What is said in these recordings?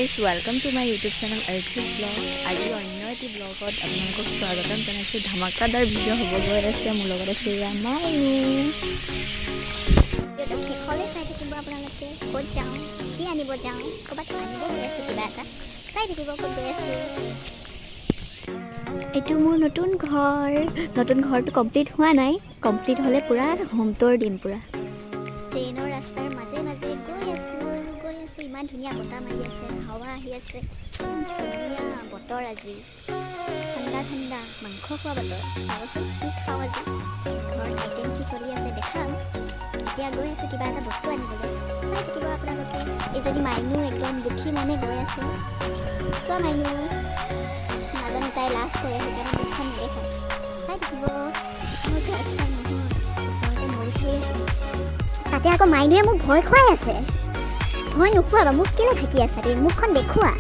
guys, welcome to my YouTube channel Archie's Vlog. আজি অন্য এটি ব্লগত আপোনালোকক স্বাগতম জনাইছোঁ। ধামাকাদাৰ ভিডিঅ' হ'ব গৈ আছে। মোৰ লগত আছে মায়ু। ভিডিঅ'টো শেষলৈ চাই থাকিব আপোনালোকে। ক'ত যাওঁ, কি আনিব যাওঁ, ক'ৰবাত আনিব গৈ আছোঁ, কিবা এটা চাই থাকিব ক'ত গৈ আছোঁ। এইটো মোৰ নতুন ঘৰ। নতুন ঘৰটো কমপ্লিট হোৱা নাই। কমপ্লিট হ'লে পূৰা হোম টুৰ দিম পূৰা। ট্ৰেইনৰ ৰাস্তাৰ মাজে মাজে গৈ আছোঁ। ইমান ধুনীয়া বতাহ মাৰি আছে, হাৱা আহি আছে, ধুনীয়া বতৰ আজি, ঠাণ্ডা ঠাণ্ডা মাংস খোৱা বতৰ। চাবচোন কি খাওঁ আজি, ঘৰত আইটেম কি চলি আছে দেখাম। এতিয়া গৈ আছোঁ কিবা এটা বস্তু আনিবলৈ, চাই থাকিব আপোনালোকে। এইজনী মাইনু একদম দুখী মানে গৈ আছে। চোৱা মাইনু, নাজানো তাই লাজ কৰে, সেইকাৰণে মুখখন নেদেখায়। চাই থাকিব। মোৰ ঘৰত চাই নহয়, ওচৰতে মৰি খাই আছে। তাতে আকৌ মাইনুৱে মোক ভয় খুৱাই আছে। ভয় নোখোৱাবা, মোক কেলে থাকি আছা দেই, মুখখন দেখুওৱা।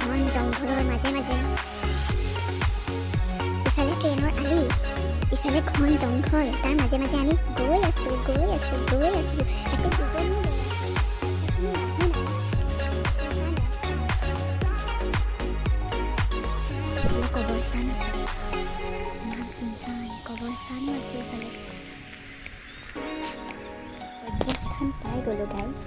ঘন জংঘলৰ মাজে মাজে, ইফালে ট্ৰেইনৰ আলি, ইফালে ঘন জংঘল, তাৰ মাজে মাজে আমি গৈ আছোঁ একো বুজনি কবৰস্থান আছে, কবৰস্থানো আছে ইফালে। কবৰস্থান পাই গ'লো গাইজ।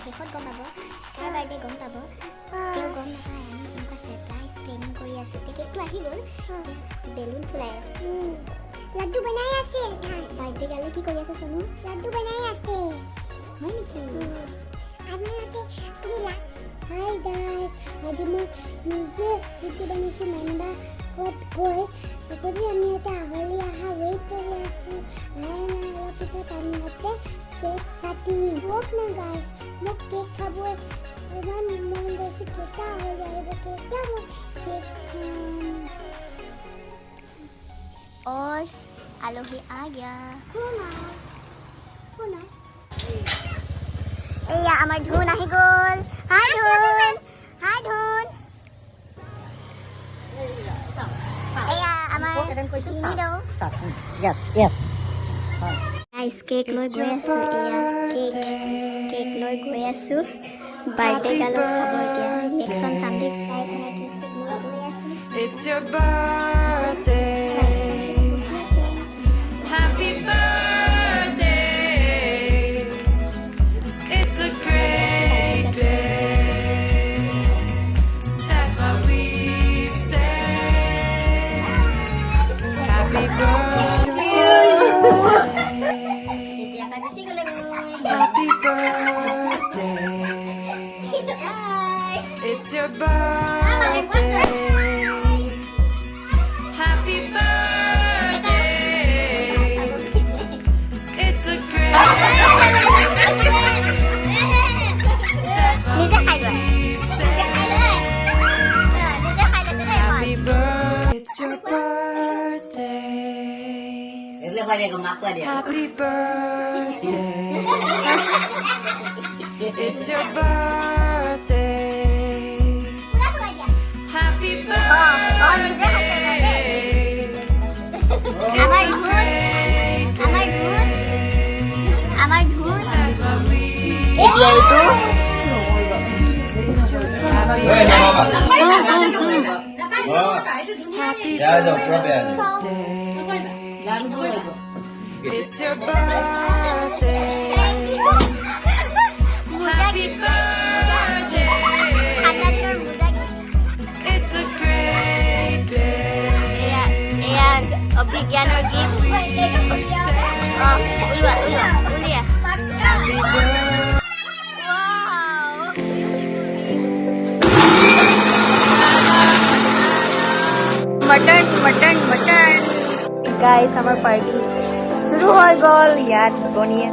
শেষত গম পাব, কাৰ বাৰ্থডে গম পাব, তেওঁ গম নাপায়। আমি তেনেকুৱা ছাৰপ্ৰাইজ প্লেনিং কৰি আছোঁ। কেকটো আহি গ'ল, বেলুন ফুলাই আছে, লাড্ডু বনাই আছে। বাৰ্থডে গালে কি কৰি আছে চনু? লাড্ডু বনাই আছে। হয় নেকি? আপোনালোকে হাই গাইজ, আজি মই নিজে লাড্ডু বনাইছোঁ। মাইনাবা ক'ত গৈ যদি আমি এটা আহলি অহা ৱেইট কৰি আছোঁ। অলপ পিছত আমি ইয়াতে কেক কাটিম। মোক না গাইজ, মোক কেক খাব ইমান মন গৈছে। কেইটা হৈ যাব, কেইটা মই কেক খাম। और আলহী आ गया। এয়া আমাৰ ধুন আহি গ'ল। হাই ধুন, হাই ধুন। এয়া আমাৰ গাইজ কেক লৈ গৈ আছোঁ। এয়া কেক লৈ গৈ আছোঁ। বাৰ্থডে গালক চাব এতিয়া। একশ্যন চাম দেই। It's your birthday. Happy birthday. It's a great day. That's what we say. Happy birthday to you. Happy birthday. It's your birthday. Happy birthday. It's a great day. That's what we say. Happy birthday. It's your birthday. Happy birthday. It's your birthday. Happy birthday. আমার ধুন That's what we এতিয়া এইটো It's your birthday. Happy birthday. It's your birthday. Happy birthday. It's a great day. এয়া অভিজ্ঞানৰ gift. উলিয়া Happy birthday. Wow. Mutton mutton mutton guys আমাৰ party শুৰু হৈ গ'ল ইয়াত বনিয়ে